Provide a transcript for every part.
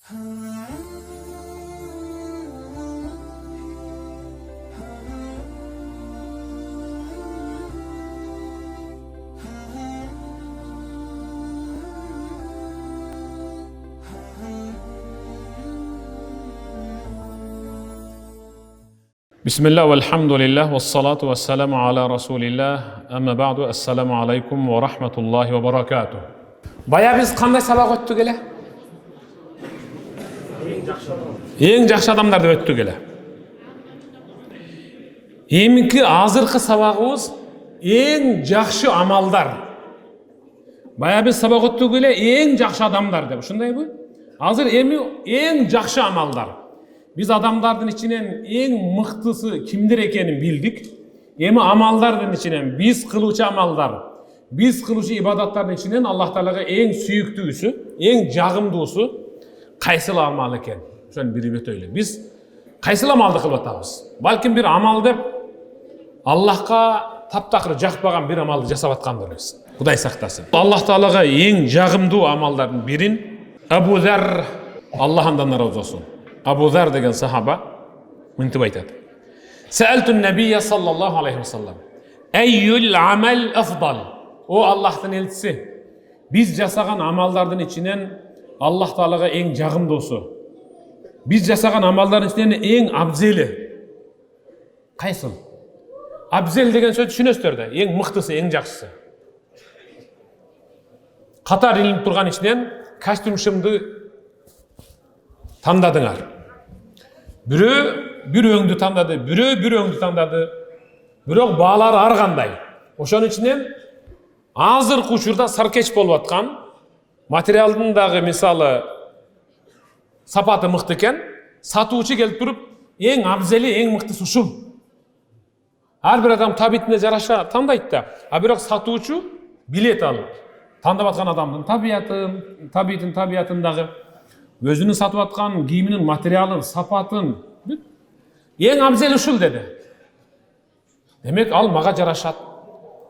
بسم الله والحمد لله والصلاة والسلام على رسول الله أما بعد السلام عليكم ورحمة الله وبركاته. Baya biz qanday sabaq o'tdik ele? Eng жақсы адамдарды өттік ele. Eminki azırkı sabağımız eng жақсы амалдар. Baya biz sabaq o'tdik ele eng жақсы адамдар деп. Şunday bu? Hazır eng жақсы амалдар. Biz adamlardan içinen en mıhtısı kimdir ekenin bildik. Emi amallardan içinen biz kılıçı amallar, biz kılıçı ibadatlardan içinen Allah Teala'ga en süyüktüğüsü, en jağımdığısı kaysıl amal eken. Şöyle biri bet öyle. Biz kaysıl amaldı kılıp atamız. Balkim bir amal dep Allah'a taptakır jakpagan bir amaldı jasap atkandır biz. Kuday saktasın. Allah Teala'ga en jağımdığı amalların birin Ebu Zer Allah'ından razı olsun. Abu Zer degen sahaba mintib aytadi. Sa'altun nabiyya sallallahu aleyhi ve sellem. Eyyul amel afdal. O Allah'tan elçisi. Biz jasagan amallardan içinden Allah Teala'ga en jağımdысы. Biz jasagan amalların içinden en abzeli. Qaysı? Abzel degen söz düşünөсүздөр да. En mıhtısı, en жақсысы. Qatar ilinip turgan içinden kostyumшымды таңдадыңар. Бирөө бир өңдү таңдады, бирөө бир өңдү таңдады. Бирок баалары ар кандай. Ошонун ичинен азыркы учурда саркеч болуп аткан материалдын дагы мисалы сапаты мыкты экен, сатуучу келип туруп, эң абзели, эң мыктысы ушул. Ар бир адам табитине жараша тандайт да. А бирок сатуучу билет алып, тандап аткан адамдын табиятын дагы өзünün сатып аткан кийиминин материалын, сапатын эң абзел ушул деди. Демек ал мага жарашат.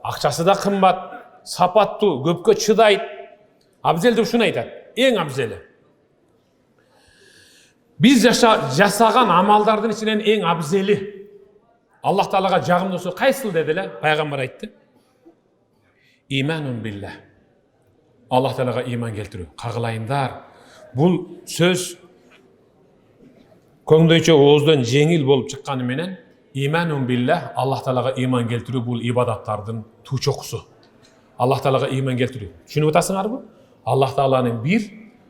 Акчасы да кымбат, сапаттуу, көпкө чыдайт. Абзел деп ушуну айтат. Эң абзели. Биз жасаган амалдардын ичинен эң абзели Аллах Таалага жагымдысы кайсыл деди эле? Пайгамбар айтты. Иманун биллах. Аллах Таалага иман келтирүү. Кагылайындар. Бұл сөз көңдөйчө ооздон жеңил болуп чыкканы менен иманун биллах Аллах Таалага иман келтирүү бул ибадаттардын тучокусу. Аллах Таалага иман келтирүү. Түшүнүп атасыңарбы? Аллах Тааланын бир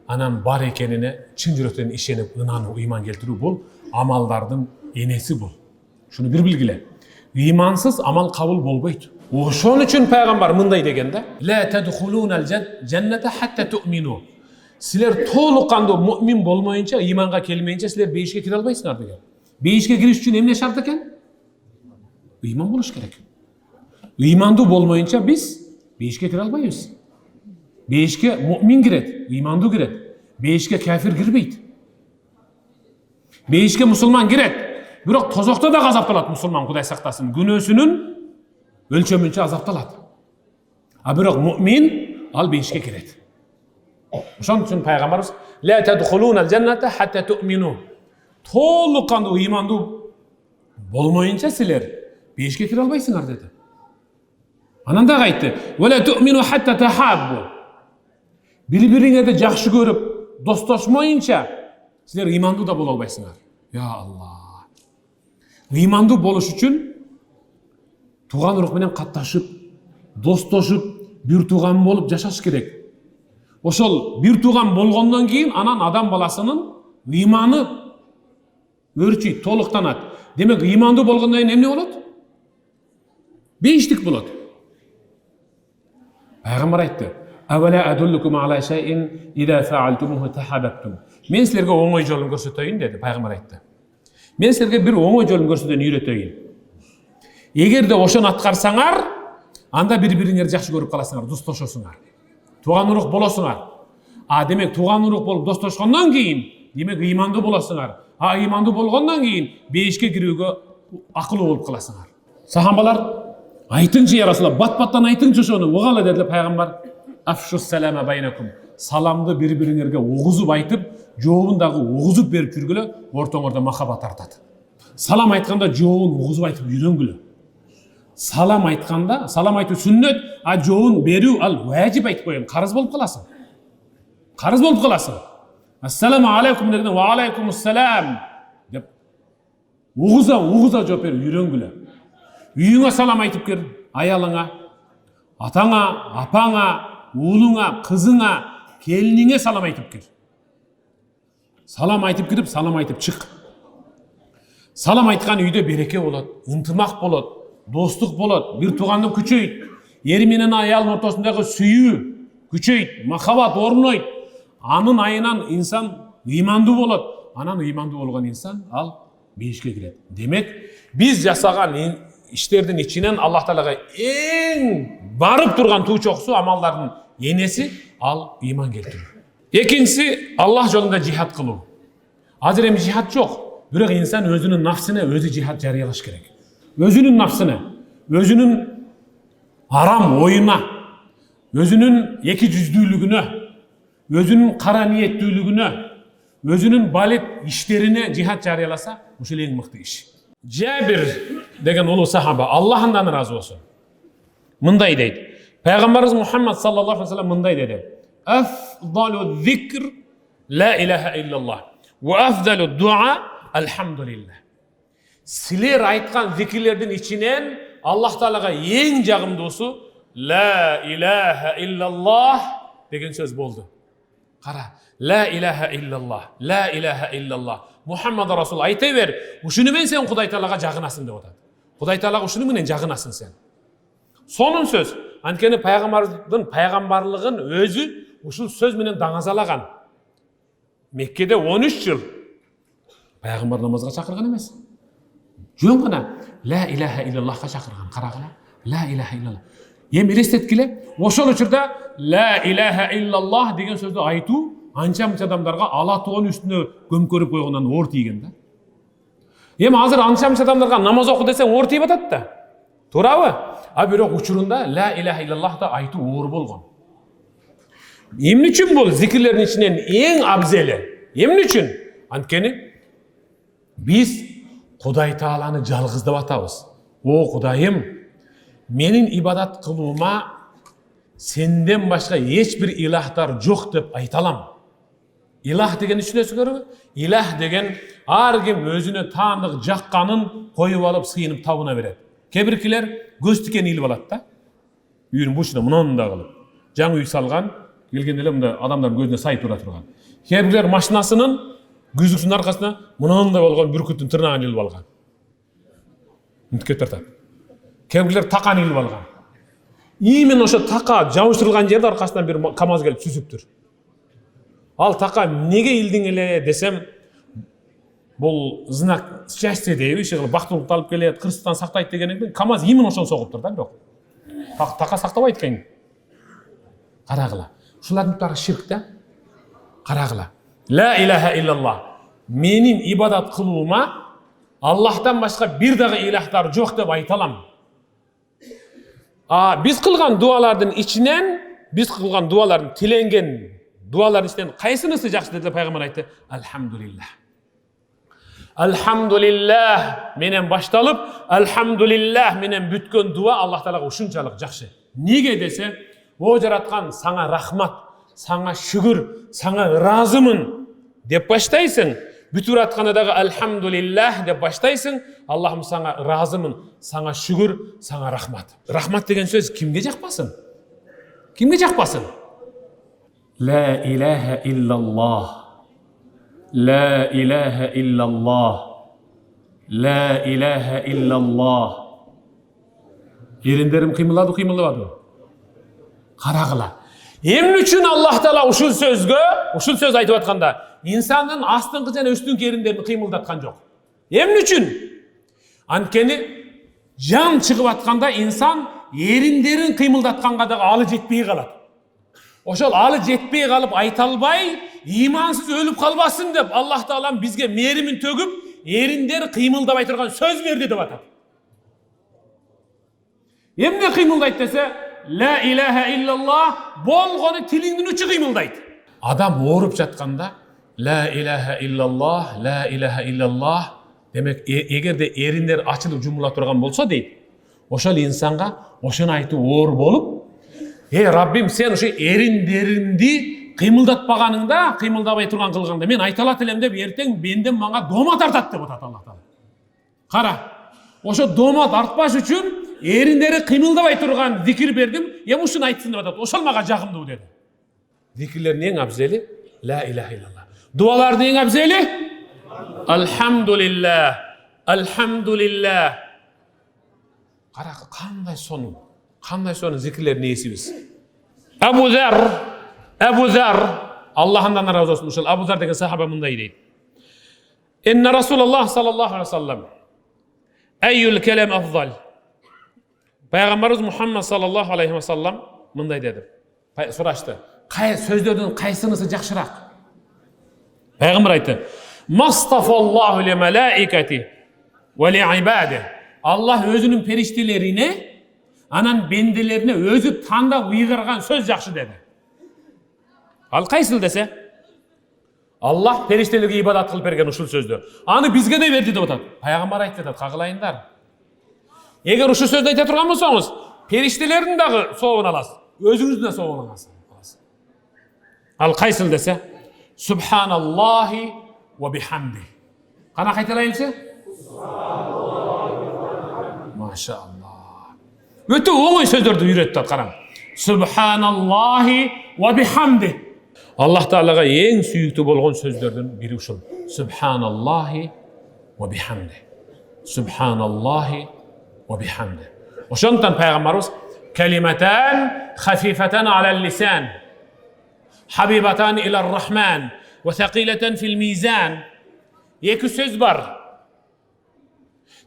анан бар экенине чын жүрөктөн ишенип ынануу, иман келтирүү бул амалдардын энеси бул. Шуну бир билгиле. Имансыз амал кабыл болбойт. Ошон үчүн пайгамбар мындай деген да: "Ла тадхулунал жанната хатта ту'мину." Силер толық кандуу муъмин болмойынча, иманга келмейинче силер бейишке кире албайсыңар деген. Бейишке кириш үчүн эмне шарт экен? Иман болуш керек. Имандуу болмойынча биз бейишке кире албайбыз. Бейишке муъмин кирет, имандуу кирет. Бейишке кафир кирбейт. Бейишке мусулман кирет. Бирок тозокто да азапталат мусулман, Кудай сактасын. Күнөөсүнүн өлчөмүнчө азапталат. А бирок муъмин ал бейишке кирет. Ошон үчүн пайгамбарыбыз ла тадхулунал жанната хатта ту'мину. Толук кандуу имандуу болмойынча силер бейишке кире албайсыңар деди. Анан дагы айтты: "Ва ла ту'мину хатта тахаббу." Бири-бириңерди жакшы көрүп, достошмойынча силер имандуу да боло албайсыңар. Я Аллах. Имандуу болуш үчүн тууган урук менен катташып, достошуп, бир тууган болуп жашаш керек. Ошол бир тууган болгондон кийин анан адам баласынын иманы өрчүйт, толуктанат. Демек имандуу болгондон кийин эмне болот? Бейиштик болот. Пайгамбар айтты: "Авала адуллукум ала шайин ида фаалтумуху тахаббтум." Мен силерге оңой жолун көрсөтөйүн деди, пайгамбар айтты. Мен силерге бир оңой жолун көрсөтөйүн, үйрөтөйүн. Эгерде ошону аткарсаңар, анда бири-бириңерди жакшы көрүп каласыңар, достошосуңар. Туган урук болосуңар. А демек туган урук болуп достошкондон кийин, демек имандуу болосуңар. А имандуу болгондон кийин бейишке кирүүгө акылуу болуп каласыңар. Сахабалар айтыңчы я Расулалла, бат-баттан айтыңчы ошону, угалы деди пайгамбар. Афшус салама байнакум. Саламды бири-бириңерге огузуп айтып, жообун дагы угузуп берип жүргүлө, ортоңордо махабат артат. Салам айтканда жообун угузуп айтып үйрөнгүлө. Салам айтканда, салам айтуу сүннөт, а жообун берүү ал важип айтып коюн, карыз болуп каласың. Карыз болуп каласың. Ассаламу алейкум дегенде ва алейкумуссалам деп угуза жооп берип үйрөнгүлө. Үйүңө салам айтып кел, аялыңа, атаңа, апаңа, уулуңа, кызыңа, келиниңе салам айтып кел. Салам айтып кирип, салам айтып чык. Салам айткан үйдө береке болот, ынтымак болот, достук болот, бир тууганды күчөйт, ери менен аялдын ортосундагы сүйүү күчөйт, махабат орнойт. Анын айынан инсан ыймандуу болот. Анан ыймандуу болгон инсан ал бейишке кирет. Демек, биз жасаган иштердин ичинен Аллах Таалага эң барып турган туу чоксу амалдардын энеси ал ыйман келтирүү. Экинчиси Аллах жолунда жихад кылуу. Азыр эми жихад жок, бирок инсан өзүнүн нафсине өзү жихад жарыялаш керек. Өзүнүн нафсине, өзүнүн арам оюна, өзүнүн эки жүздүүлүгүнө, өзүнүн кара ниеттүүлүгүнө, өзүнүн балет иштерине жихад жарыяласа, ушул эң мыкты иш. Жабир деген улуу сахаба, Аллахдан ыраазы болсун, мындай дейт. Пайгамбарыбыз Мухаммад саллаллаху алейхи ва саллям мындай деди: "Афдалу зикр ла илаха иллаллах ва афдалу дуа алхамдулиллах." Силер айткан зикирлердин ичинен Аллах Таалага эң жагымдуусу ла илаха иллаллах деген сөз болду. Кара, ла илаха иллаллах, ла илаха иллаллах. Мухаммад Расул айта бер, ушуну менен сен Кудай Таалага жагынасың деп атат. Кудай Таалага ушуну менен жагынасың сен. Сонун сөз. Анткени пайгамбардын пайгамбарлыгын өзү ушул сөз менен даңазалаган. Меккеде 13 жыл пайгамбар намазга чакырган эмес. Жөн гана ла илаха иллаллахка чакырган. Карагыла, ла илаха иллаллах. Эми элестеткиле, ошол учурда ла илаха иллаллах деген сөздү айтуу анча-мынча адамдарга ала тоонун үстүнө көмкөрүп койгондон оор тийген да. Эми азыр анча-мынча адамдарга намаз оку десең оор тийип атат да. Туурабы? А бирок учурунда ла илаха иллаллахты айтуу оор болгон. Эмне үчүн бул зикирлердин ичинен эң абзели? Эмне үчүн? Анткени биз Кудай Тааланы жалгыз деп атабыз. О Кудайым, менин ибадат кылуума сенден башка эч бир илахтар жок деп айта алам. Илах деген түшүнөсүңөрбү? Илах деген ар ким өзүнө таандык жакканын коюп алып сыйынып табына берет. Кээ биркилер көз тикен илип алат да. Үйүнүн бушуна мындай кылып. Жаңы үй салган, келгенде эле мындай адамдардын көзүнө сай тура турган. Кээ бирлер машинасынын күзүксүнүн аркасына мындай болгон бүркүттүн тырнагын илип алган. Мынтип тартат. Кээ бирлер таканы илип алган. Именно ошо така жабыштырылган жерде аркасынан бир КамАЗ келип сүзүптүр. Ал така неге илдиң эле десем, бул знак счастья дейби, иши бактылыкты алып келет, кырсыктан сактайт дегенден КамАЗ именно ошону согуптур да, бирок. Така сактабайт экен. Карагыла. Ушулардын баары ширк да. Карагыла. Ла илаха иллаллах. Менин ибадат кылуума Аллахтан башка бир дагы илахтар жок деп айта алам. Биз кылган дуалардын ичинен, биз кылган дуалардын тиленген дуалардын ичинен кайсынысы жакшы dedi пайгамбар айтты? Алхамдулиллах. Алхамдулиллах менен башталып, алхамдулиллах менен бүткөн дуа Аллах Таалага ушунчалык жакшы. Неге десе, о жараткан саңа рахмат, саңа шүгүр, саңа ыраазымын деп баштайсың. Бүтүр атканда дагы алхамдулиллах деп баштайсың. Аллахым саңа ыраазымын, саңа шүгүр, саңа рахмат. Рахмат деген сөз кимге жакпасын? Кимге жакпасын? Ла илаха иллаллах. Ла илаха иллаллах. Ла илаха иллаллах. Эриндерим кыймылдабы? Карагыла. Эмне үчүн Аллах Таала ушул сөз айтып атканда инсандын астыңкы жана үстүнкү эриндерин кыймылдаткан жок. Эмне үчүн? Анткени жан чыгып атканда инсан эриндерин кыймылдатканга дагы алы жетпей калат. Ошол алы жетпей калып айта албай, имансыз өлүп калбасын деп Аллах Таалам бизге мээримин төгүп, эриндер кыймылдабай турган сөз берди деп атат. Эмне кыймылдайт десе, ла илаха иллаллах болгону тилиңдин учу кыймылдайт. Адам ооруп жатканда La ilahe illallah, la ilahe illallah. Demek эгерде эриндер ачылып жумула турган болсо дейт, ошол инсанга ошону айтып оор болуп, Раббим, сен ошо эриндеримди кыймылдатпаганыңда, кыймылдабай турган кылганда мен айта алат элем деп эртең бенден мага дома тартат деп атат Аллах Таала. Кара, ошо дома тартпаш үчүн эриндери кыймылдабай турган зикир бердим, ушуну айтсын деп атат. Ошол мага жагымдуу деди. Зикирлердин эң абзели ла илаха илlallah. Дуалардын эң абзели Alhamdulillah, alhamdulillah. Qara qanday sonu zikirlerini esimiz. Abu Zar, Allah'ından razı olsun. Uşul Abu Zar degen sahaba mınday deydi. İnne Resulullah sallallahu aleyhi ve sellem eyyül kelam afdal. Peygamberimiz Muhammed sallallahu aleyhi ve sellem mınday dedi. Soraştı. Sözlerden kaysınısı jakşırak? Peygamber aytdı. Mastafallahu li melaikati ve li ibade. Allah özünün periştelerine, anan bendelerine özü tanda uygurgan söz jakşı dedi. Al kaysıl dese? Allah periştelerge ibadat kılıp bergen uşul sözdü. Anı bizge de verdi деп атат. Peygamber aytты деп kagılayınlar. Eger uşul sözdü ayta turgan bolsoңuz, periştelerin dagı soğun alasız. Özünüzden soğun alasız. Al kaysıl dese? Subhanallahi ve bihamdi. Kana kaytalayınçı? Maşallah. Öte oğun sözlerdi ürettiler karan. Subhanallahi ve bihamdi. Allah Teala'ga en süyüktü bolğun sözlerden biri uşul. Subhanallahi ve bihamdi. Subhanallahi ve bihamdi. Oşondan Peygamberimiz kelimeten hafifeten alel lisan. Habibatan ilar rahman ve thaqilatan fil mizan. Eki söz var.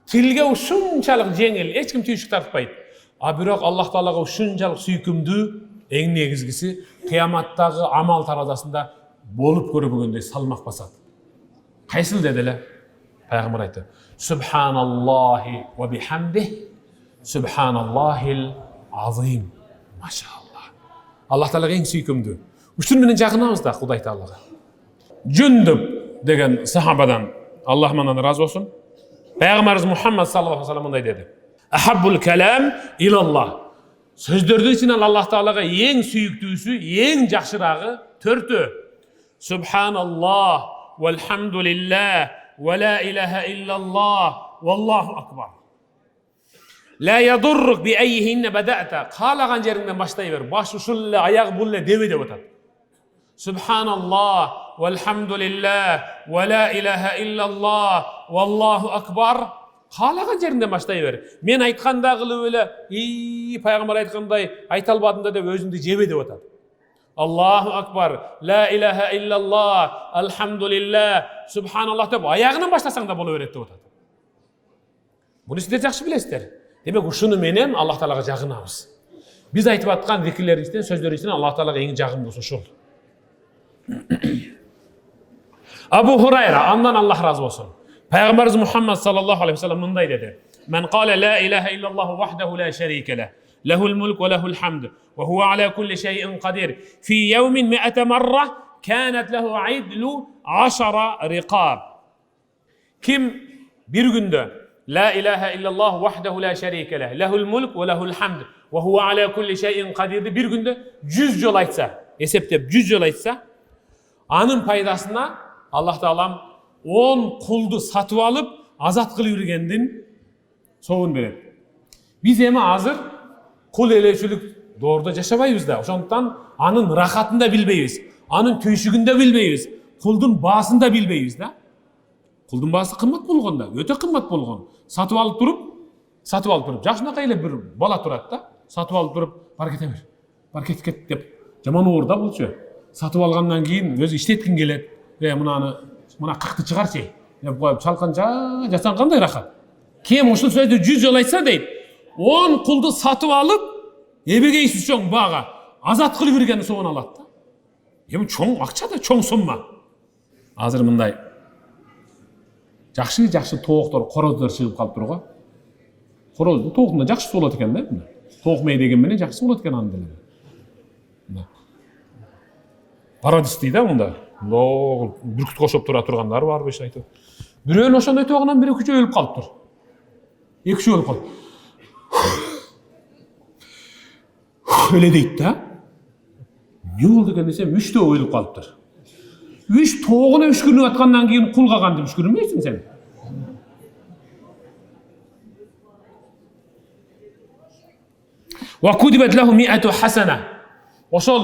Tilge uşunçalık jеңil, hiç kim tüyüşük tartpaydı. Biroq Allah Teala'ga uşunçalık süykümdü, eң negizgisi kıyamatdagı amal tarazasında bolup görübөгөндөй salmak basat. Kaysıl dediler? Peygamber aytdı. Subhanallahi ve bihamdih. Subhanallahil azim. Maşallah. Allah Teala'ga eң süykümdü. Uşun menen jagınabız da Huday Teala'ga. Jündüb degen sahabadan Allah mandan razı olsun. Peygamberimiz Muhammed sallallahu aleyhi ve sellem bunday dedi. Ahabbul kelam ilallah. Sözlerden içinden Allah Teala'ga en süyüktüsü, en jakşıragı törtü. Subhanallah, velhamdülillah, ve la ilahe illallah, vallahu akbar. La yadurruk bi eyyihinne beda'ta. Kalagan jerinden başlayıver. Baş uşulle, ayak bulle, deve de otat. Subhanallah, velhamdülillah, ve la ilahe illallah, vallahu akbar. Kalagan jerinden başlayıver. Men aytkanda kılıp öyle, Peygamber aytkanday ayta albadım da dep özündü jebe dep atat. Allahu akbar, la ilahe illallah, alhamdulillah, subhanallah dep ayağından başlasaң da bolaveret dep atat. Bunu sizler jakşı bilesizler. Demek uşunu menen Allah Teala'ga jagınabız. Biz aytıp atkan zikirler içinden, sözler içinden Allah Teala'ga eң jagımdысы uşul. Abu Hurayra, ondan Allah razı olsun. Peygamberimiz Muhammed sallallahu aleyhi ve sellem mınday dedi. Men qala la ilahe illallah vahdehu la şerike leh. Lehul mulk ve lehul hamd. Ve huve ala kulli şeyin kadir. Fi yevmin mi'ete marra kânet lehu idlu 10 riqab. Kim bir günde la ilahe illallah vahdehu la şerike leh. Lehul mulk ve lehul hamd. Ve huve ala kulli şeyin kadir. Bir günde 100 yol aytsa, eseptep 100 yol aytsa, anın paydasına Allah Teala'm 10 kuldu satıp alıp azat kılıp yürügendin soğun beredi. Biz emi hazır kul eleşülük doğruda yaşabayız da. Oşondan anın rahatını da bilbeyiz. Anın tüyüşügünü de bilbeyiz. Kuldun bağısını da bilbeyiz da. Kuldun bağısı kımmat bolğanda, öte kımmat bolğan. Satıp alıp durup. Jaşınaka ile bir bala turat da. Satıp alıp durup, barkete bir. Barket ket dep. Jaman uğurda bulçu. Satıp algandan keyin özü işletkin gelet. Ve mına kaktı çıkar şey. Dep koyup çalkanca jasan kanday rahat. Kim uşul sözde 100 yol aytsa deydi. 10 kuldu satıp alıp ebegeysiz çoğun bağa azat kılıp yürügeni soğun alat da. Emi çoğun akça da çoğun summa. Hazır mınday. Jakşı toğuklar, korozlar çıkıp kalıp duruğa. Korozdun toğukunda jakşı soğulat eken da. Toğuk mey degen mene jakşı soğulat eken anı dileme. Paradis deydi ha bunda. Бүркүт кошоп тура тургандар бар беш айтып. Бирөөнүн ошондой тогунан бирөө күчө өлүп калыптыр. Экинчи өлүп калды. Эле дейт да. Не болду экен десем, 3 өлүп калыптыр. 3 тогуна үшкүрүнүп аткандан кийин кул калганды үшкүрүнбөйсүң сен. Wa kudibat lahu 100 hasana. Ошол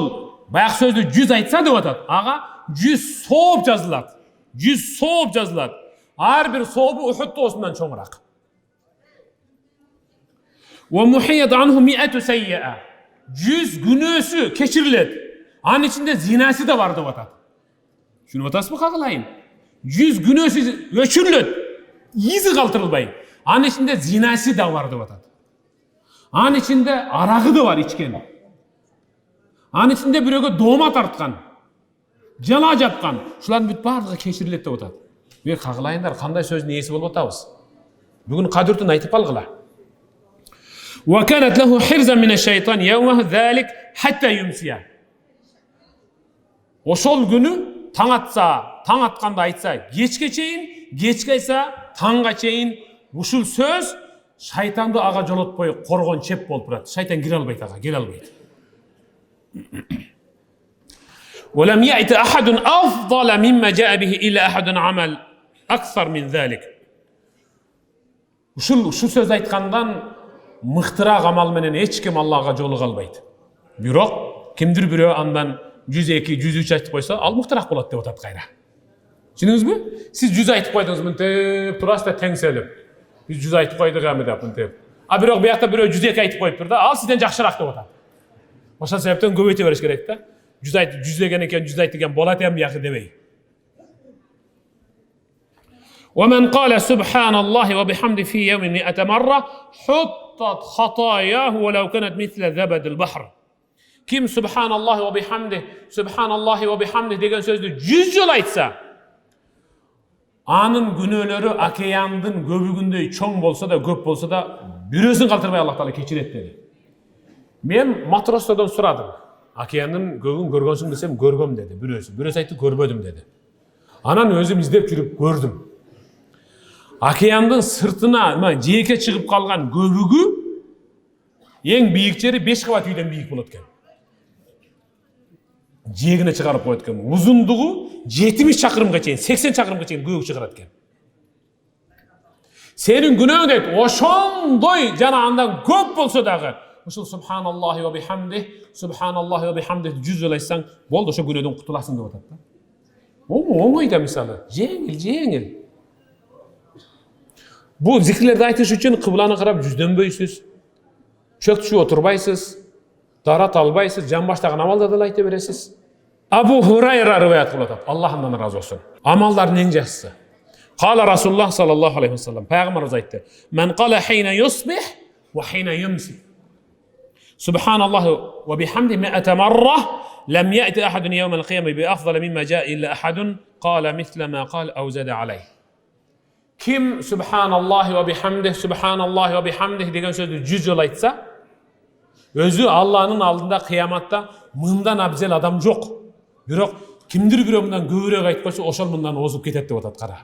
баягы сөздү 100 айтса деп атат. Ага 100 сооп жазылат. 100 сооп жазылат. Ар бир сообу Ухуд тоосундан чоңураак. Wa muhiyat anhu 100 sayyi'a. 100 günөөсү кечирилет. Анын ичинде зинасы да бар деп атат. Түшүнүп атасызбы кагылайын? 100 günөөсү өчүрүлөт. Изи калтырылбай. Анын ичинде зинасы да бар деп атат. Анын ичинде арагы да бар ичкен. Анын ичинде бирөөгө дома тарткан. Жала жапкан. Шулардын бүт баардыгы кечирилет деп атат. Бир кагылайындар, кандай сөздүн ээси болуп атабыз? Бүгүн кадыртын айтып алгыла. Wa kanat lahu hirzan min ash-shaytan yawma dhalik hatta yumsiya. Ошол күнү таң атса, таң атканда айтса, кечке чейин, кечке айтса, таңга чейин ушул сөз шайтанды ага жолотпой коргон чеп болуп турат. Шайтан кире албайт ага, келе албайт. ولم يأت أحد أفضل مما جاء به إلا أحد عمل أكثر من ذلك. Ушул сөз айткандан мыктыраак амал менен эч ким Аллага жолуга албайт. Бирок кимдир бирөө андан 102, 103 айтып койсо, ал мыктыраак болот деп атат кайра. Түшүндүңүзбү? Сиз 100 айтып койдуңуз, мынтип турасыз да теңселип. Биз 100 айтып койдук эми деп мынтип. А бирок биякта бирөө 102 айтып коюптур да, ал сизден жакшыраак деп атат. Ошол себептен көбөйтө бериш керек да. 100 айтып 100 деген экен, 100 айтып деген болот эми бияк дебей. ومن قال سبحان الله وبحمده في يوم 100 مرة حطت خطاياه ولو كانت مثل زبد البحر. Kim Subhanallah ve bihamdih, Subhanallah ve bihamdih деген сөздү 100 жыл айтса, анын күнөөлөрү океандын көбүгүндөй чоң болсо да, көп болсо да, бирөөсүн калтырбай Аллах Таала кечирет dedi. Мен матростардан сурадым. Океандын көбүн көргөнсүң десем, көргөм dedi бирөөсү. Бирөөсү айтты, көрбөдүм dedi. Анан өзүм издеп жүрүп көрдүм. Океандын сыртына, жээкке чыгып калган көбүгү эң бийик жери 5 кабат үйдөн бийик болот экен. Жегине чыгарып коет экен. Узундугу 70 чакырымга чейин, 80 чакырымга чейин көбүк чыгарат экен. Сенин күнөөң дейт, ошондой жана андан көп болсо дагы, ушул Субханаллахи ва бихамдих, Субханаллахи ва бихамдих 100 жыл айтсаң, болду, ошо күнөөдөн кутуласың деп атат да. Оңой да мисалы, жеңил. Бул зикрлерди айтыш үчүн кыбланы карап жүздөнбөйсүз. Чөктүшүп отурбайсыз, дарат албайсыз, жамбаштагы намалдарды да айта бересиз. Абу Хурайра риваят кылып атат. Аллахымдан разы болсун. Амалдардын эң жакшысы. Кала Расулуллах саллаллаху алейхи ва саллям, пайгамбарыбыз айтты: "Мен кала хина юсбих ва хина юмси. Субханаллахи ва бихамди 100 марра, лам яти ахадун йавм ал-қияма би афдала мимма жаа илля ахадун кала мисла ма кал ау зада алей." Kim Subhanallah ve bihamdih, Subhanallah ve bihamdih деген сөздү 100 жыл айтса, өзү Алланын алдында кыяматта мындан абзел адам жок. Бирок кимдир бирөө мындан көбүрөөк айтып койсо, ошол мындан озуп кетет деп атат кара.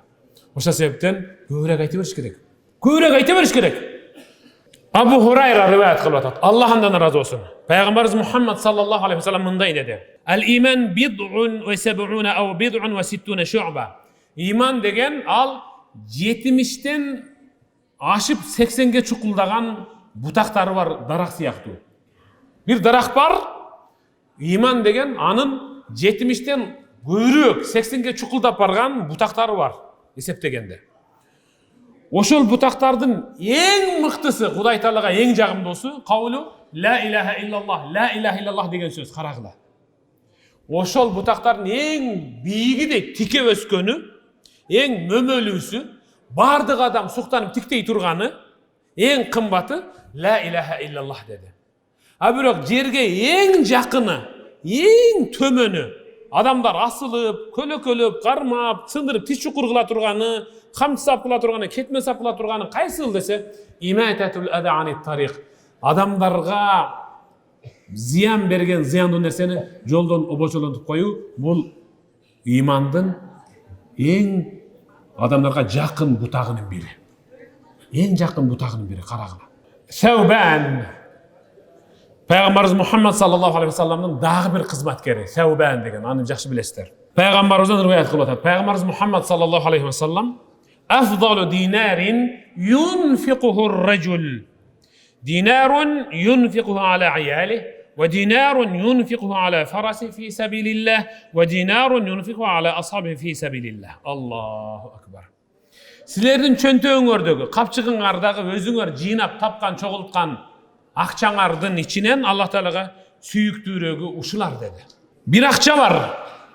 Ошол себептен көбүрөөк айта бериш керек. Көбүрөөк айта бериш керек. Абу Хурайра риваят кылып атат. Аллахымдан разы болсун. Пайгамбарыбыз Мухаммад саллаллаху алейхи ва саллям мындай деди: "Ал-иман бид'ун ва саб'уна ау бид'ун ва ситтуна шу'ба." Иман деген ал 70-тен ашып 80-ге чукулдаган бутактары бар дарак сыяктуу. Бир дарак бар, иман деген анын 70-тен көбүрөөк 80-ге чукулдап барган бутактары бар эсептегенде. Ошол бутактардын эң мыктысы, Кудай Таалага эң жагымдуусу каулу ла илаха иллаллах деген сөз, карагыла. Ошол бутактардын эң бийиги дейт, тике өскөнү, эң мөмөлүүсү, бардык адам суктанып тиктей турганы, эң кымбаты ла илаха иллаллах деди. А бирок жерге эң жакыны, эң төмөнү, адамдар асылып, көлөкөлөп, кармап, сындырып, тиш чукур кыла турганы, камчы сап кыла турганы, кетме сап кыла турганы кайсыл десе, имататул ада ани тарих. Адамдарга зыян берген, зыяндуу нерсени жолдон обочолонтуп коюу, бул имандын эң адамдарға жақын бұтағының бірі. Ең жақын бұтағының бірі, қарағыла. Сәубән. Пайғамбарымыз Мұхаммад саллаллаху алейхи вассаламның дағы бір қызматкері. Сәубән деген, аны жақсы білесіздер. Пайғамбарымыздан риwayat қылып жатады. Пайғамбарымыз Мұхаммад саллаллаху алейхи вассалам: "Афдалу динарин юнфиқуху ар-раджул. Динарун юнфиқуху аля аялихи, ва динарун юнфиқуху аля фараси фи сабилиллах, ва динарун юнфиқуху аля асхабихи фи сабилиллах." Аллаху акбар. Сілердің чөнтөңөрдөгү, капчыгыңардағы өзүңөр жыйнап тапкан, чогулткан акчаңардын ичинен Аллах Таалага сүйүктүүрөгү ушулар деди. Бир акча бар.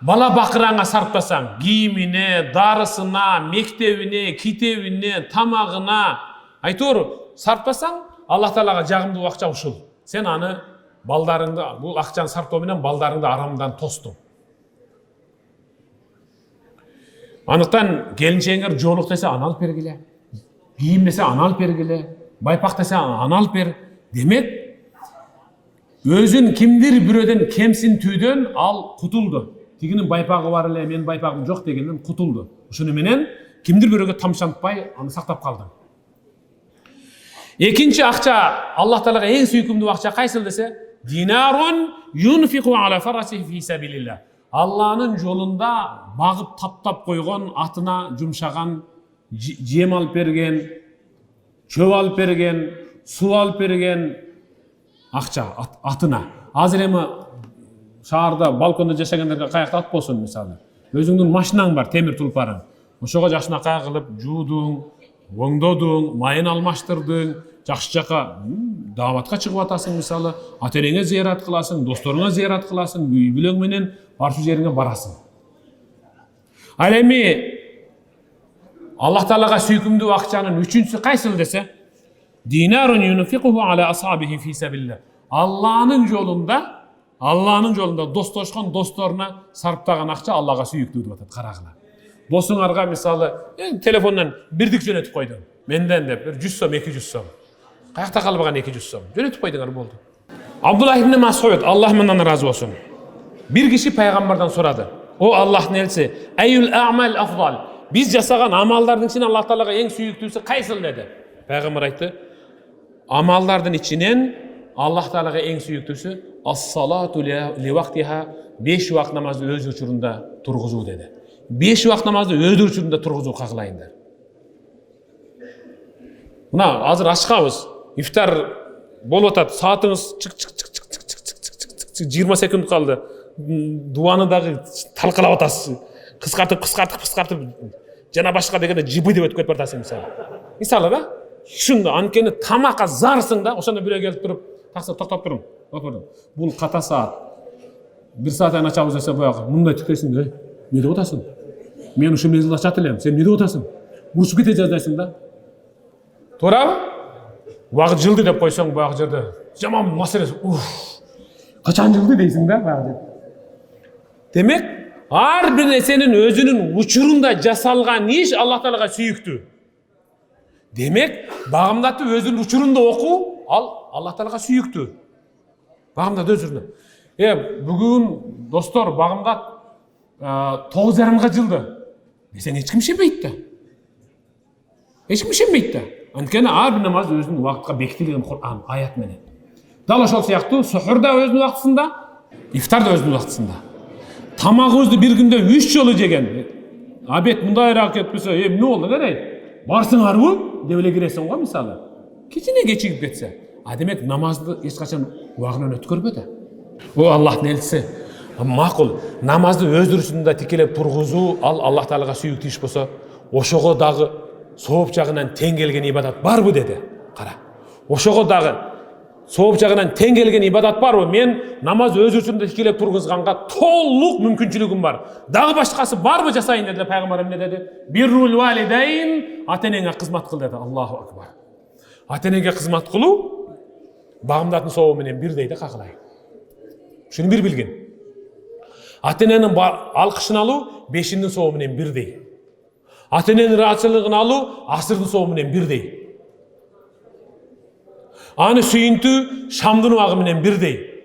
Бала бакыраңа сарптасаң, кийимине, дарысына, мектебине, китебине, тамагына, айтор сарптасаң, Аллах Таалага жагымдуу акча ушул. Сен аны балдарыңды, бул акчаны сарптоо менен балдарыңды арамдан тостуң. Анықтан келіншеңер жолық десе аны алып бергіле, кийим десе аны алып бергіле, байпақ десе аны алып бер. Демек, өзін кимдир бирөөдөн кемсин түйдөн ал кутулду. Тигинин байпагы бар эле, менин байпагым жок дегенден кутулду. Ушуну менен кимдир бирөөгө тамшантпай аны сактап калдым. Экинчи акча, Аллах Таалага эң сүйкүмдүү акча кайсыл десе, динарун юнфиқу аля фараси фи сабилиллах. Алланын жолунда багып таптап койгон, атына жумшаган, жем алып берген, чөп алып берген, су алып берген акча атына. Азыр эми шаарда балконда жашагандерге каякта ат болсун мисалы. Өзүңдүн машинаң бар, темир тулпарың. Ошого жакшына кая кылып жуудуң, оңдодуң, майын алмаштырдың, жакшы жака дааватка чыгып атасың мисалы, ата-энеңе зыярат кыласың, досторуңа зыярат кыласың, үй бүлөң менен барчу жериңе барасың. Ал эми Аллах Таалага сүйкүмдүү акчанын үчүнчүсү кайсыл десе, динарун юнфиқуху аля асхабихи фи сабилиллах. Алланын жолунда достошкон досторуна сарптаган акча Аллага сүйүктүү деп атат. Карагыла. Досуңарга мисалы телефондон бирдик жөнөтүп койдуң. Менден деп 100 сом, 200 сом. Каякта калбаган 200 сом. Жөнөтүп койдуңар болду. Абдуллах ибн Мас'уд, Аллах мындан разы болсун. Bir kişi peygamberden soradı. O Allah'ın elçisi. Eyyül a'mal afdal. Biz жасаган амалдардын ичинен Аллах Таалага эң сүйүктүүсү кайсыл деди. Пейгамбер айтты. Амалдардын ичинен Аллах Таалага эң сүйүктүүсү ас-салату ли вактиха, 5 убакыт намазды өз учурунда тургузуу деди. 5 убакыт намазды өз учурунда тургузуу кагылайындар. Мына азыр ачкабыз. Ифтар болуп атат. Саатыңыз чык 20 секунд калды. Дуаны дагы талкалап атасыз. Кыскартып жана башка дегенде жыбы деп өтүп кетип атасың мисалы. Мисалы да, ушунда анткени тамакка зарсың да, ошондо бирөө келип туруп, такса токтоп туруң. Бул ката саат. 1 сааттан ачабыз десе баягы мындай тиктесиң, эмне деп атасың? Мен ушу мезгилде ачат элем, сен эмне деп атасың? Урушуп кете жаздайсың да. Туурабы? Убакыт жылды деп койсоң баягы жерде жаман маселе. Качан жылды дейсиң да баягы. Демек, ар бир нерсенин өзүнүн учурунда жасалган иш Аллах Таалага сүйүктүү. Демек, багымдатты өзүнүн учурунда окуу, ал Аллах Таалага сүйүктүү. Багымдат өзүнө. Бүгүн достор багымдат 9,5 жылды. Десең эч ким ишенбейт да. Эч ким ишенбейт да. Анткени ар бир намаз өзүнүн убакытка бекитилген Кур'ан аят менен. Дал ошол сыяктуу сухур да өзүнүн убактысында, ифтар да өзүнүн убактысында. Тамагыбызды бир күндө 3 жолу жеген. Абет мындайраак кетпесе, эмне болду керей? Барсыңарбы деп эле киресиң го мисалы. Кичине кечигип кетсе. Демек намазды эч качан убагынан өткөрбөдү. О Аллахтын элчиси. Макул, намазды өз дурусунда тикелеп тургузуу ал Аллах Таалага сүйүктүү иш болсо, ошого дагы сооп жагынан тең келген ибадат барбы деди. Кара. Ошого дагы сооп жагынан тең келген ибадат барбы? Мен намаз өз учурунда тикелеп тургузганга толук мүмкүнчүлүгүм бар. Дагы башкасы барбы жасайын деди пайгамбар эмне деди? Биррул валидейн, ата-энеңе кызмат кыл деди. Аллаху акбар. Ата-энеге кызмат кылуу багымдатын сообу менен бирдей да кагылай. Шуну бир билгин. Ата-эненин алкышын алуу 5-тин сообу менен бирдей. Ата-эненин ыраазычылыгын алуу асырдын сообу менен бирдей. Аны сүйүнтүү шамдын убагы менен бирдей.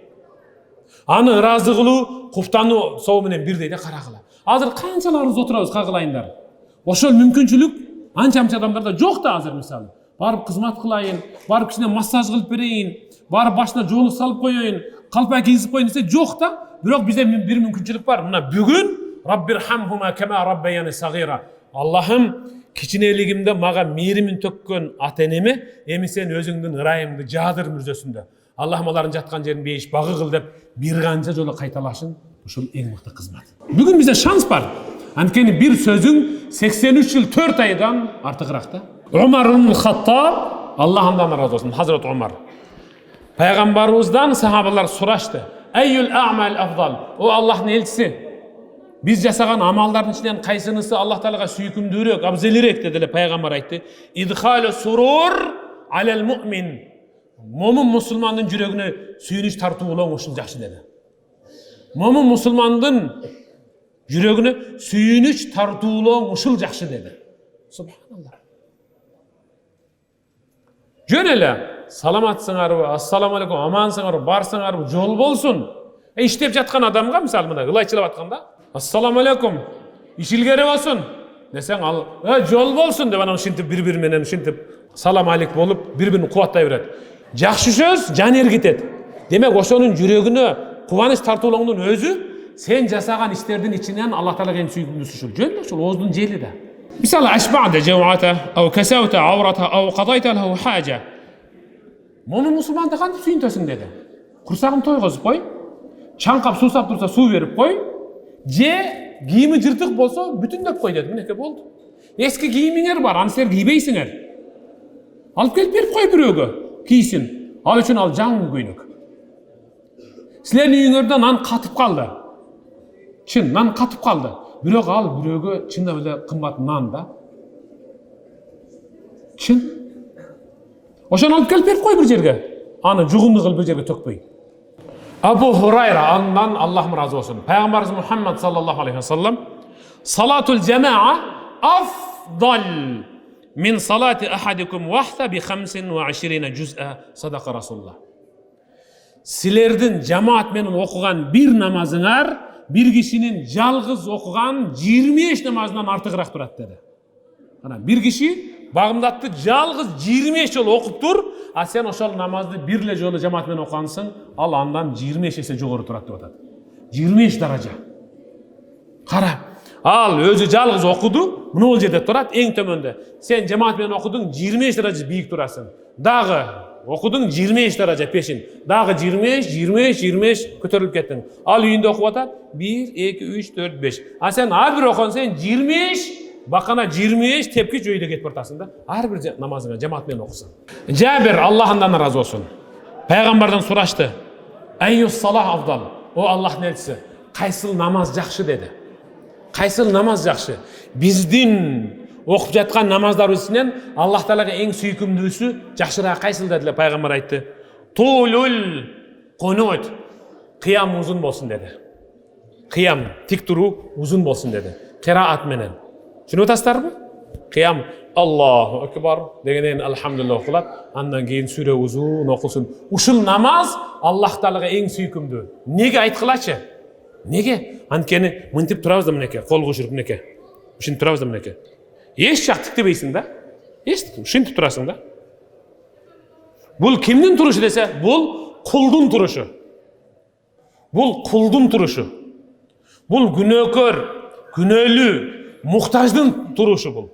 Аны ыраазы кылуу куптануу сообу менен бирдей да карагыла. Азыр канчаларыбыз отурабыз кагылайындар. Ошол мүмкүнчүлүк анча адамдарда жок да азыр мисалы. Барып кызмат кылайын, барып кичине массаж кылып берейин, барып башына жоолук салып коеюн, калпак кийгизип коеюн десе жок да. Бирок бизде бир мүмкүнчүлүк бар. Мына бүгүн Раббирхамхума кама раббаяни сагира. Аллахым кичинелигимде мага мээримин төккөн ата энеме эми сен өзүңдүн ырайыңды жаадыр мүрзөсүндө. Аллахым алардын жаткан жерин бейиш багы кыл деп бир канча жолу кайталашын. Ушул эң мыкты кызмат. Бүгүн бизде шанс бар. Анткени бир сөзүң 83 жыл 4 айдан артыгыраак да. Умар ибн Хаттаб, Аллах андан разы болсун, Хазрат Умар. Пайгамбарыбыздан сахабалар сурашты. Айюл а'мал афдал? О Аллахтын элчиси, биз жасаган амалдардын ичинен кайсынысы Аллах Таалага сүйкүмдүүрөөк, абзелирээк деди эле пайгамбар айтты. Идхалу сурур алал муъмин. Момун мусулмандын жүрөгүнө сүйүнүч тартуулоо ушул жакшы деди. Момун мусулмандын жүрөгүнө сүйүнүч тартуулоо ушул жакшы деди. Субханаллах. Жөн эле саламатсыңарбы, ассаламу алейкум, амансыңарбы, барсыңарбы, жол болсун. Иштеп жаткан адамга мисалы мына ылайчылап атканда, ассаламу алейкум, ишилгери болсун десең ал, жол болсун деп анан ушинтип бири-бири менен ушинтип салам алейк болуп бири-бирин кубаттай берет. Жакшы сөз жан эргитет. Демек ошонун жүрөгүнө кубаныч тартуулооңдун өзү сен жасаган иштердин ичинен Аллах Таалага эң сүйкүмдүүсү ушул. Жөн эле ушул ооздун жели да. Мисалы ашба'да жауата, ау касаута аурата, ау кадайта лаху хажа. Момун мусулманды кантип сүйүнтөсүң деди. Курсагын тойгозуп кой, чаңкап суусап турса суу берип кой, же кийими жыртык болсо бүтүндөп кой деди. Мынеке болду. Эски кийимиңер бар, аны силер кийбейсиңер. Алып келип берип кой бирөөгө, кийсин. Ал үчүн ал жаңы көйнөк. Силердин үйүңөрдө нан катып калды. Чын, нан катып калды. Бирок ал бирөөгө чындап эле кымбат нан да. Чын. Ошону алып келип берип кой бир жерге. Аны жугунду кылып бир жерге төкпөй. Абу Хурайра андан Аллахым разы болсун. Пайгамбарыбыз Мухаммад саллаллаху алейхи ва саллам салатул жамаа афдал мин салати ахадикум вахда би 25 жуз'a садака Расулуллах. Силердин жамаат менен окуган бир намазыңар бир кишинин жалгыз окуган 25 намазынан артыгыраак турат деди. Ана бир киши багымдатты жалгыз 25 жолу окуп тур, а сен ошол намазды бир эле жолу жамаат менен окугансың, ал андан 25 эсе жогору турат деп атат. 25 даража. Кара, ал өзү жалгыз окуду, мына жерде турат, эң төмөндө. Сен жамаат менен окудуң, 25 даража бийик турасың. Дагы окудуң 25 даража пешин. Дагы 20 көтөрүлүп кеттиң. Ал үйүндө окуп атат 1 2 3 4 5. А сен ар бир окусаң 25 бакана 25 тепкич өйдө кетип бартасың да. Ар бир намазыңа жамаат менен окусаң. Жабир Аллахтан разы болсун. Пайгамбардан сурашты. Айюс салах афдал? О Аллахтын элчиси, кайсыл намаз жакшы деди. Кайсыл намаз жакшы? Биздин окуп жаткан намаздарыбыз ичинен Аллах Таалага эң сүйкүмдүүсү жакшыраак кайсыл дедилер. Пайгамбар айтты. Тулул кунут. Кыям узун болсун деди. Кыям тик туруу узун болсун деди. Кыраат менен. Түшүнүп атасыздарбы? Кыям Аллаху акбар дегенден алхамдулилlah окулат, андан кийин сүрө узун окулсун. Ушул намаз Аллах Таалага эң сүйкүмдүү. Неге айткылачы? Неге? Анткени мынтип турабыз да мынеке, кол кошуруп мынеке. Ушинтип турабыз да мынеке. Эч жак тиктебейсиң да? Эч ушинтип турасың да? Бул кимдин турушу десе, бул кулдун турушу. Бул кулдун турушу. Бул күнөөкөр, күнөөлүү, муктаждын турушу бул.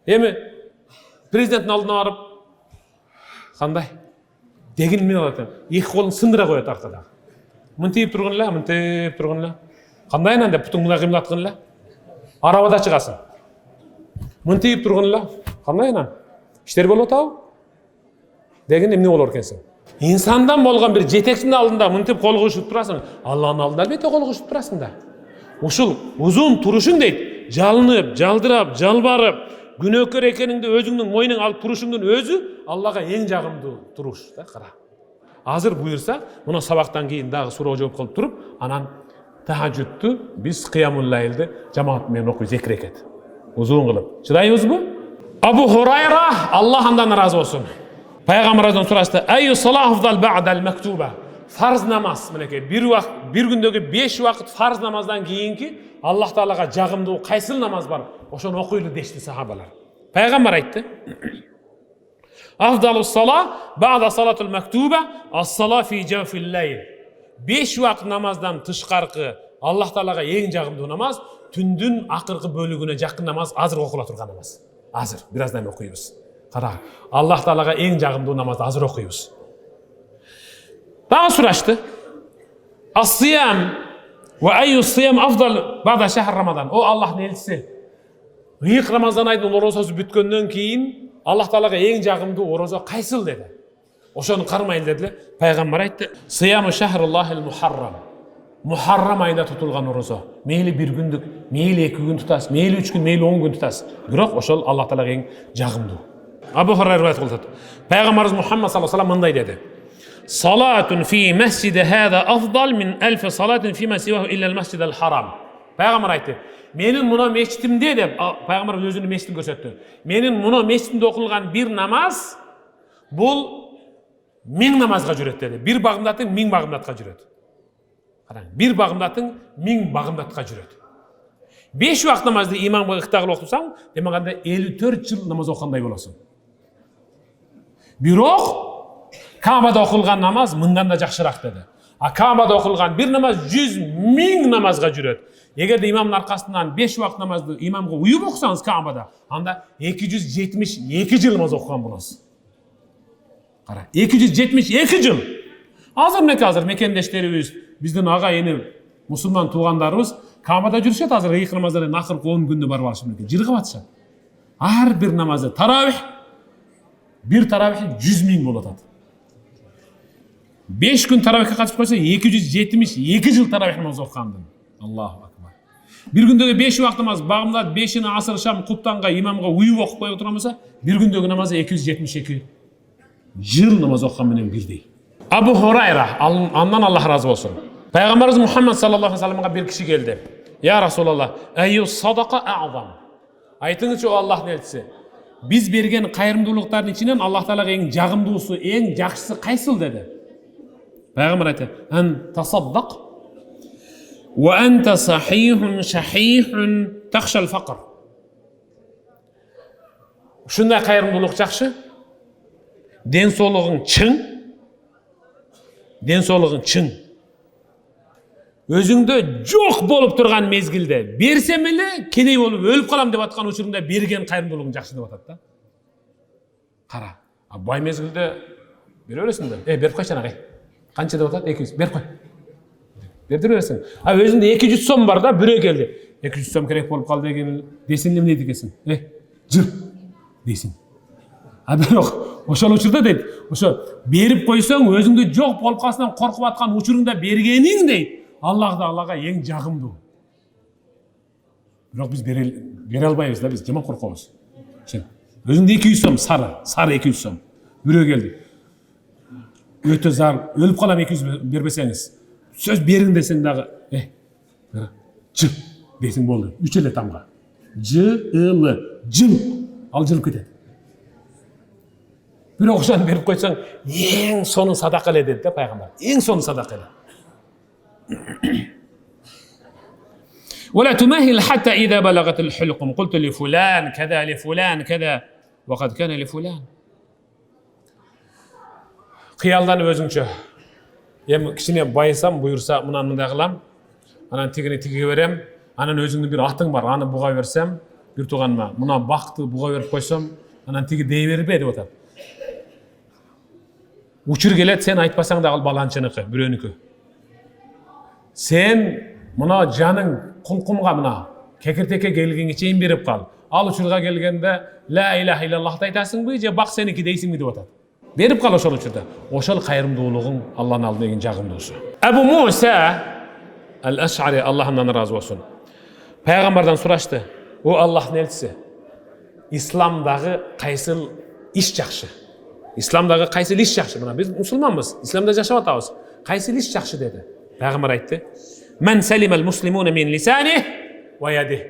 Эми президенттин алдына барып, кандай? Дегин мен алат. Эки колун сындыра коет аркада. Мынтип тургун эле, мынтип тургун эле. Кандай анан деп путуңду кыймылдаткын эле? Арабада чыгасың. Мынтип тургун эле. Кандай анан? Иштер болуп атабы? Дегин эмне болор экенсиң? Инсандан болгон бир жетекчинин алдында мынтип кол кошуп турасың. Алланын алдында албетте кол кошуп турасың да. Ушул узун турушуң дейт. Жалынып, жалдырап, жалбарып, күнөөкөр экениңди өзүңдүн мойнуң алып турушуңдун өзү Аллага эң жагымдуу туруш да, кара. Азыр буйрса, мына сабактан кийин дагы суроо жооп кылып туруп, анан тахажжудту биз кыямул лайлды жамаат менен окуйбуз 2 рекет. Узун кылып. Чыдайбызбы? Абу Хурайра Аллах андан разы болсун. Пайгамбардан сурашты: "Айю салах афдал бa'дал мактуба?" farz namaz meneke bir gündögi 5 vakit farz namazdan keyinki Allah Taalaga jagımdуу kaysil namaz bar ошону окуйлу дешти сахабалар. Пайгамбар айтты: Afdalus sala ba'da salatul maktuba as-sala fi jawfil layl. 5 vakit namazdan tышкаркы Allah Taalaga эң жагымдуу намаз түндүн акыркы бөлүгүнө жакын намаз, азыр окула турган намаз. Азыр бираздан окуйбуз. Кара, Allah Taalaga эң жагымдуу намазды азыр окуйбуз. Daha surashti. As-siyam ve ayyu siyam afdal ba'da shahr Ramazan. O Allah'ın elçisi. Gıyık Ramazan ayının orosası bütkөндөн keyin Allah Taalaga эң жагымдуу орозо кайсыл dedi. Ошону кармайын dediler. Пайгамбар айтты: "Siyamu shahrullahil muharram." Muharram ayında tutulgan orozо. Meyli bir gündük, meyli 2 gün tutas, meyli 3 gün, meyli 10 gün tutas. Bирок ошол Allah Taalaga эң жагымдуу. Abu Hurayra rivayet kıldı. Peygamberimiz Muhammed sallallahu aleyhi ve sellem mınday dedi: Salatun fi mescidi hada afdal min 1000 salatin fi ma sivahu illa al-mescidil haram. Peygamber aytты: "Menin muna mescidimde" dep Peygamber özünü mescidini görsetdi. "Menin muna mescidimde okulgan bir namaz bul 1000 namazga jüret" dedi. Bir bagımdatın 1000 bagımdatga jüret. Qarang, bir bagımdatın 1000 bagımdatga jüret. 5 vakt namazды imamga ıktagıl okusaң, demegende 54 yıl namaz okuganday bolasың. Бирок Ka'bada okılgan namaz mından da jakşırak dedi. Ka'bada okılgan bir namaz 100.000 namazga jüret. Eğer de imamın arkasından 5 vakt namazdı imamga uyup okusanız Ka'bada, anda 272 yıl namaz okugan bolasız. Qara, 272 yıl. Hazır mekendeşlerimiz, bizden ağa yeni musulman tuğanlarımız Ka'bada жүрүшөт, азыр ыйык намаздары акыркы 10 күндө барып алышып менен жыргып атышат. Ар бир намазы таравих, bir taravih 100.000 болот. 5 gün taravihke katışıp koysa 272 yıl taravih namazı okuyandın. Allahu akbar. Bir gündögi 5 vakt namaz bağımda 5'ini asır şam kuttanга imamga uyup okup koyup oturamasa bir gündögi namazı 272 yıl namaz okuyan menen birдей. Abu Hurayra, ondan Allah razı olsun. Peygamberimiz Muhammed sallallahu aleyhi ve sellem'e bir kişi geldi. Ya Resulallah, eyyü sadaka a'zam. Aytыңызчы, o Allah'ın elçisi. Biz bergen kayırımdуулуктардын içinden Allah Taalaga эң жагымдуусу, эң жакшысы кайсыл dedi. Peygamber aytты: "En tasaddaq ve ente sahihun shahihun takhshal faqr." Şunday kayırımdуулук жакшы. Densoğluğun çın. Özüңdө жок болуп турган мезгилде берсем эле кедей болуп өлүп калам деп аткан учурунда берген кайрымдуулугуң жакшы деп атат да. Кара, бай мезгилде бере бересиң да. Берип койчу анагы. Канча деп атат? 200. Берип кой. Берип бересиң. Өзүндө 200 сом бар да, бирөө келди. 200 сом керек болуп калды деген десин эмне дегенсиң? Жыр десин. Бирок ошол учурда дейт, ошо берип койсоң өзүңдө жок болуп калсаң коркуп аткан учурунда бергениң дейт. Allah'a en jagımdуу. Bирок biz bere albayбыз да, biz жаман коркобуз. Өзүңдө 200 сом сары 200 сом. Бирөө келди. Өтө зар, өлүп калам 200 бербесеңиз. Сөз бериң десең дагы, жы десең болду. 3 эле тамга. Жыл. Ал жылып кетет. Бирок ошону берип койсоң, эң сонун садака эле dedi да пайгамбар. Эң сонун садака эле. ولا تمهل حتى إذا بلغت الحلقم قلت لفلان كذا لفلان كذا وقد كان لفلان. Kıyaldan özünçö. Em kişine bayısam buyursa mınan mınday kılam. Anan tigini tigiге berem. Anan özüңdүн bir atың бар, аны буга берсем, bir туганма. Мына бакты буга берип койсом, анан тиги дей бербе деп атат. Учур келет, сен айтпасаң да ал баланчыныкы, бирөөнүкү. Sen mına canın kulkumga mına kekirteke gelgeni çeyin berip kal. Al uçurga gelgende la ilahe illallah aytasың mı je bak seniki deysiň mi dep atat. Berip kal oşol uçurda. Oşol kayırımdуулугуң Allah'ın aldığına egen jagımdууsu. Abu Musa al-Ash'ari Allah'ından razı olsun. Peygamberden suraştı. O Allah'ın elçisi. İslamdağı kaysıl iş jakşı. İslamdağı kaysıl iş jakşı. Mına biz musulmanbız. İslamda yaşap atabız. Kaysıl iş jakşı dedi. Peygamber aytты: "Men selimel muslimune min lisanih ve yadih."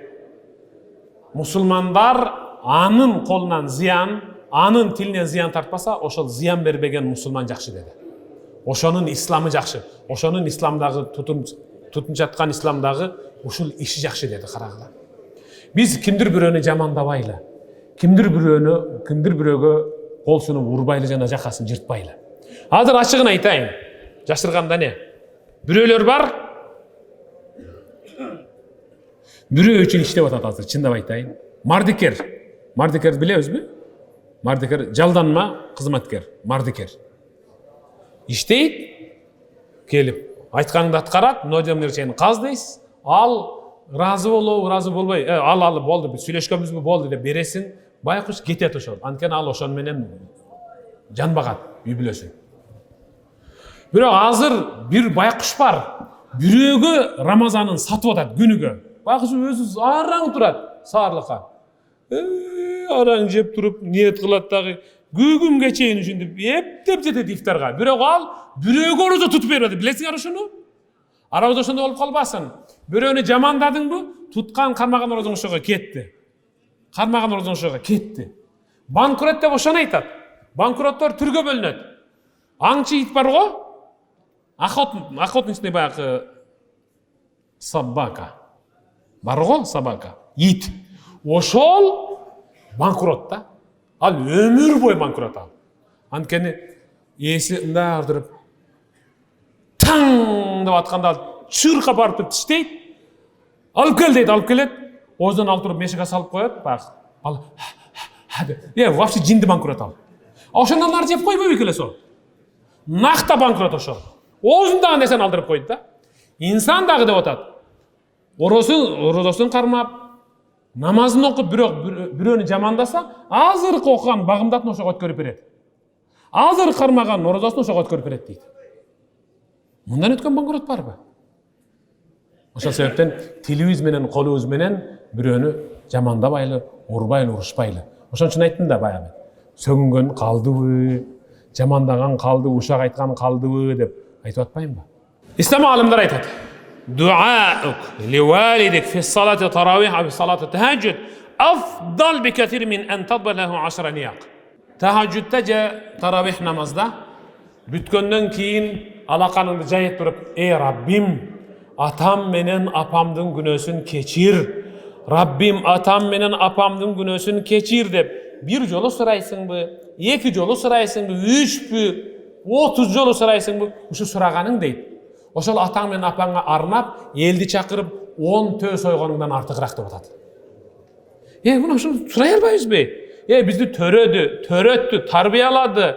Musulmanlar anın kolundan ziyan, anın tilinden ziyan tartpasa, oşol ziyan berbegen musulman jakşı dedi. ошонун исламы жакшы, ошонун исламдагы тутунуп жаткан исламдагы ушул иши жакшы деди. Карагыла. Биз кимдир бирөөнү жамандабайлы, кимдир бирөөгө кол сунуп урбайлы жана жакасын жыртпайлы. Азыр ачыгын айтайын. Жашырганда не? Бирөөлөр бар. Бирөө үчүн иштеп атат азыр, чындап айтайын. Мардикер. Мардикерди билебизби? Мардикер жалданма кызматкер, мардикер. Иштейт, келип айтканыңды аткарат, нодемдер чейин каз дейсиз. Ал разы болобу, разы болбой, ал болду, биз сүйлөшкөнбүзбү, болду деп бересиң, байкуш кетет ошол. Анткени ал ошон менен жанбагат үй бүлөсүн. Бирок азыр бир байкуш бар. Бирөөгө Рамазанын сатып атат күнүгө. Байкуш өзү араң турат саарлыкка. Араң жеп туруп, ниет кылат дагы. Күгүмгө чейин ушинтип эптеп жетет ифтарга. Бирок ал бирөөгө орозо тутуп берет. Билесиңер ошону? Арабызда ошондой болуп калбасын. Бирөөнү жамандадыңбы, туткан кармаган орозоң ошого кетти. Кармаган орозоң ошого кетти. Банкрот деп ошону айтат. Банкроттор түргө бөлүнөт. Аңчы ит бар го? Охотничный баягы собака. Бар го собака? Ит. Ошол банкрот да. Ал өмүр бой банкрот ал. Анткени эси мындай ардырып таң деп атканда чырка барып тиштейт. Алып кел дейт, алып келет. Озон алып туруп мешикке салып коет. Ал вообще жинди банкрот ал. Ошондон нары жеп койбойбу келе сол. Накта банкрот ошол. Озундагы нерсени алдырып койду да. Инсан дагы деп атат. Орозосун кармап, намазын окуп, бирөөнү жамандаса, азыркы окуган багымдатын ошого өткөрүп берет. Азыр кармаган орозосун ошого өткөрүп берет дейт. Мындан өткөн банкрот барбы? Ошол себептен тилибиз менен, колубуз менен бирөөнү жамандабайлы, урбайлы, урушпайлы. Ошон үчүн айттым да баягы. Сөгүнгөн калдыбы, жамандаган калды, ушак айткан калдыбы деп айтып атпайынбы? Ислам алымдар айтат. Дуаук ливалидик фи салати таравих ва салати тахаджуд афдал бикатир мин ан тадбалаху 10 нияк. Тахаджудта же таравих намазда бүткөндөн кийин алаканыңды жайып туруп, ey Rabbim, атам менен апамдын күнөөсүн кечир. Rabbim, атам менен апамдын күнөөсүн кечир деп бир жолу сурайсыңбы, эки жолу сурайсыңбы, 3пү, 30 жолу сурайсыңбы? Ушу сураганың дейт. Ошол атаң менен апаңа арнап, элди чакырып, 10 төө сойгонуңдан артыгыраак деп атат. Мына ушу сурай албайбызбы? Бизди төрөттү, тарбиялады,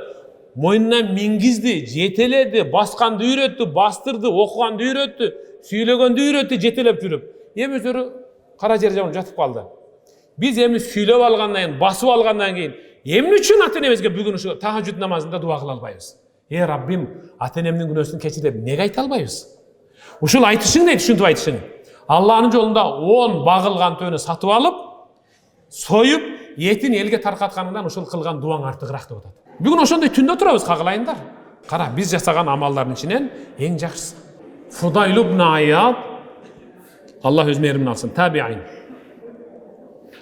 мойнуна мингизди, жетеледи, басканды үйрөттү, бастырды, окуганды үйрөттү, сүйлөгөндү үйрөттү, жетелеп жүрүп. Өзүрү кара жер жаман жатып калды. Биз эми сүйлөп алгандан кийин, басып алгандан кийин, эмне үчүн ата-энебизге бүгүн ушу тахажжуд намазында дуа кыла албайбыз? Rabbim, ата-энемдин күнөөсүн кечир деп неге айта албайбыз? Ушул айтышың дейт, ушинтип айтышың. Алланын жолунда 10 багылган төнү сатып алып, союп, этин элге таркатканыңдан ушул кылган дуаң артыгыраак деп атат. Бүгүн ошондой түндө турабыз, кагылайындар. Кара, биз жасаган амалдардын ичинен эң жакшысы. Фудайль ибн Ияд, Аллах өз мээримин алсын, табиин.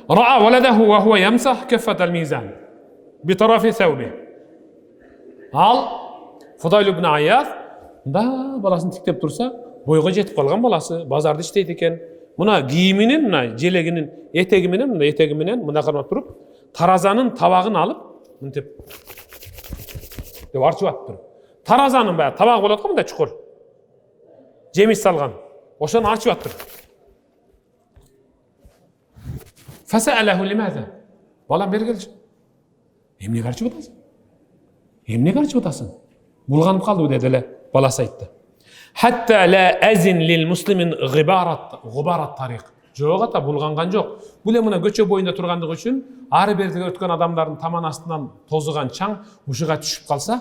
Ра'a валадаху ва хува ямсах каффатал мизан битарафи сауби. Ал Фудайль ибн Ияд да баласын тиктеп турса, бойго жетип калган баласы, базарда иштейт экен. Мына кийиминин, мына желегинин этеги менен, мына кармап туруп, таразанын табагын алып, мынтип деп арчып атып туруп. Таразанын баягы табагы болот го, мындай чукур. Жемиш салган. Ошону арчып атып туруп. Фасаалаху лимаза. Балам бери келчи. Эмнеге арчып атасың? Эмнеге арчып атасың? Булганып калды деди эле, баласы айтты. Хатта ла азин лил муслимин гыбарат тарик. Жок ата, булганган жок. Бул мына көчө боюнда тургандыгы үчүн ары бериге өткөн адамдардын таман астынан тозуган чаң ушуга түшүп калса,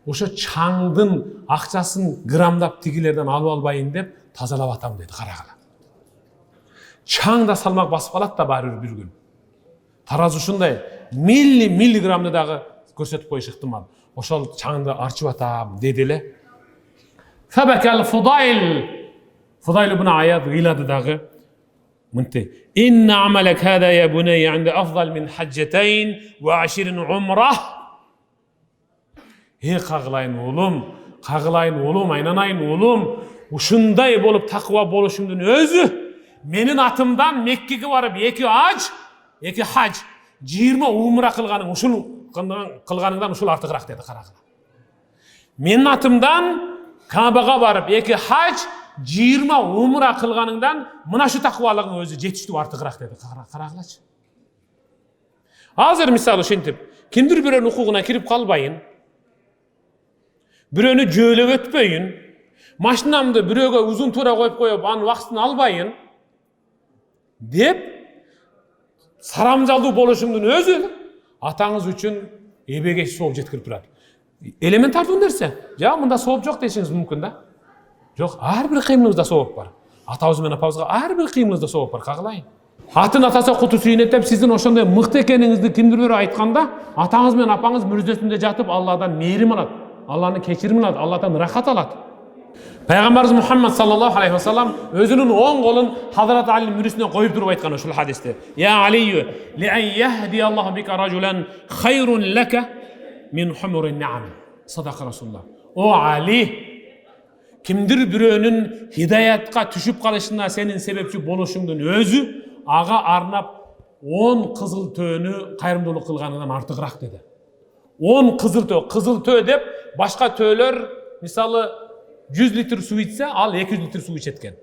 ошо чаңдын акчасын грамдап тигилерден алып албайын деп тазалап атам деди, карагыла. Чаң да салмак басып калат да баары бир күн. Тараз ушундай миллиграмды дагы көрсөтүп коюш ыктымал. Ошол чаңды арчып атам деди эле. Фабакал Фудайль ибн Ияд ыйлады дагы. Мынтей. Инна амалак хада я бунай инда афдал мин хаджатайн ва 20 умра. Кагылайын улум, Kagılayın oğlum, aynanayın oğlum. Ушундай болуп такыба болушумдун өзү менин атымдан Меккеге барып 2 hac 20 умра кылганың ушул кылганыңдан ушул артыгыраак деди. Карагыла. Менин атымдан Кабага барып 2 hac 20 умра кылганыңдан мына шу такыбалыгың өзү жетиштүү артыгыраак деди. Карагылачы. Азыр мисалы ушинтип кимдир бирөөнүн укугуна кирип калбайын. Бирөөнү жөөлөп өтпөйүн. Машинамды бирөөгө узун туура коюп коюп, анын убактын албайын деп сарамжалдуу болушумдун өзү атаңыз үчүн эбеге сооп жеткирип турат. Элементардуу нерсе. Жа мында сооп жок дешиңиз мүмкүн да. Жок, ар бир кыймылыбызда сооп бар. Атабыз менен апабызга ар бир кыймылыбызда сооп бар. Кагылайын. Атын атаса куту сүйүнөт деп сиздин ошондой мыкты экениңизди кимдир бирөө айтканда, атаңыз менен апаңыз мүрзөсүндө жатып Алладан мээрим алат, Алланын кечирим алат, Алладан ырахат алат. Пайгамбарыбыз Мухаммад саллаллаху алейхи вассалам өзүнүн оң колун Хазрат Алинин мүрүсүнө коюп туруп айткан ушул хадисте. Я Алию, ли ан яхди Аллаху бика ражулан хайрун лака мин хумурин наам. Садака Расулуллах. О Али, кимдир бирөөнүн хидаятка түшүп калышына сенин себепчи болушуңдун өзү ага арнап 10 кызыл төөнү кайрымдуулук кылганынан артыгыраак деди. 10 кызыл төө деп башка төөлөр мисалы 100 литр суу ичсе, ал 200 литр суу ичет экен.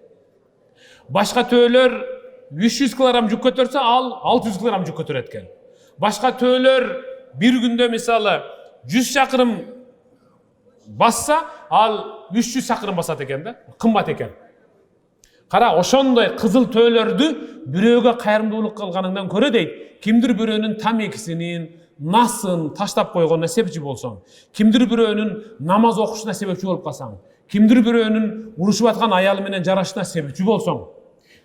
Башка төөлөр 300 килограмм жүк көтөрсө, ал 600 килограмм жүк көтөрөт экен. Башка төөлөр бир күндө мисалы 100 чакырым басса, ал 300 чакырым басат экен да. Кымбат экен. Кара, ошондой кызыл төөлөрдү бирөөгө кайрымдуулук кылганыңдан көрө дейт, кимдир бирөөнүн тамекисинин, насын таштап койгонуна себепчи болсоң, кимдир бирөөнүн намаз окушуна себепчи болуп калсаң, кимдир бирөөнүн урушуп аткан аялы менен жарашына себепчи болсоң,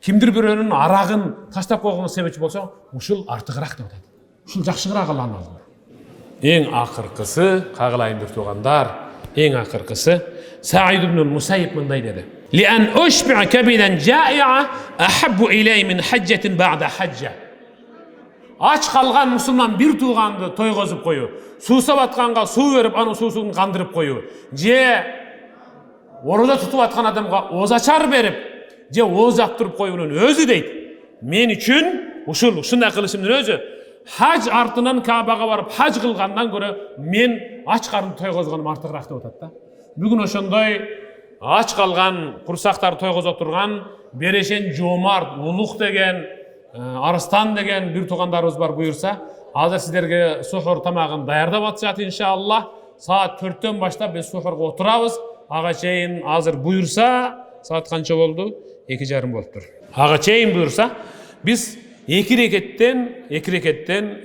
кимдир бирөөнүн арагын таштап койгонуна себепчи болсоң, ушул артыгыраак деп атат. Ушул жакшыраак Алланын алдында. Эң акыркысы, кагылайын туугандар, эң акыркысы Саид ибн Мусайиб мындай деди. Ли ан ушби'a kabidan ja'i'a ahabbu ilay min hajjatin ba'da hajja. Ач калган мусулман бир тууганды тойгозуп коюу, суу сабатканга суу берип, анын суусун кандырып коюу, же орозо тутуп аткан адамга озачар берип, же ооз жаптырып коюунун өзү дейт. Мен үчүн ушундай кылышымдын өзү хаж артынан Кабага барып хаж кылгандан көрө мен ач карынды тойгозгонум артыгыраак деп атат да. Бүгүн ошондой ач калган курсактар тойгозо турган берешен жомарт, улук деген Арыстан деген бир туугандарыбыз бар буюрса, азыр сиздерге сухур тамагын даярдап атышат иншалла. Саат 4-төн баштап биз сухурга отурабыз. Ага чейин азыр буюрса, саат канча болду? 2:30 болуптур. Ага чейин буюрса, биз 2 рекеттен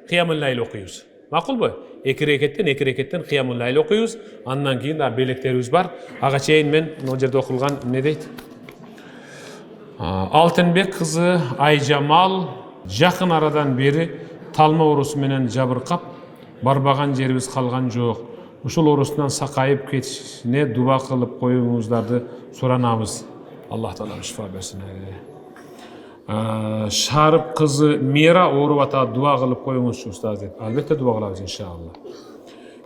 кыямул лайл окуйбуз. Макулбу? 2 рекеттен кыямул лайл окуйбуз. Андан кийин да белектерибиз бар. Ага чейин мен могу жерде окулган эмне дейт? Алтынбек кызы Айжамал жакын арадан бери талма оорусу менен жабыркап, барбаган жерибиз калган жок. Ушул оорусунан сакайып кетишине дуба кылып коюңуздарды суранабыз. Аллах таала шифа берсин. Шарып кызы Мира ооруп атат, дуба кылып коюңузчу устаз дейт. Албетте дуба кылабыз иншалла.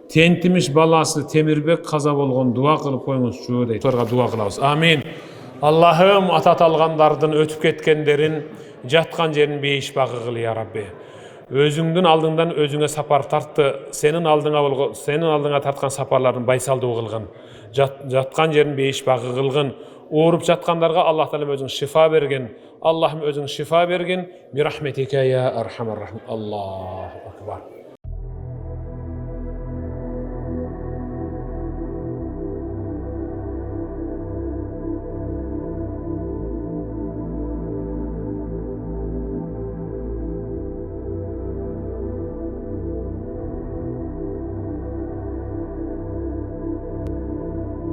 Тентимиш баласы Темирбек каза болгон, дуба кылып коюңузчу дейт. Аларга дуба кылабыз. Амин. Аллахым атат алгандардын өтүп кеткендерин жаткан жерин бейиш багы кыл я Рабби. Өзүңдүн алдыңдан өзүңө сапар тартты, сенин алдыңа тарткан сапарларын байсалдуу кылгын. Жаткан жерин бейиш багы кылгын. Ооруп жаткандарга Аллах таалам өзүң шифа берген. Аллахым өзүң шифа берген. Бирахметика я архамар рахим. Аллаху акбар.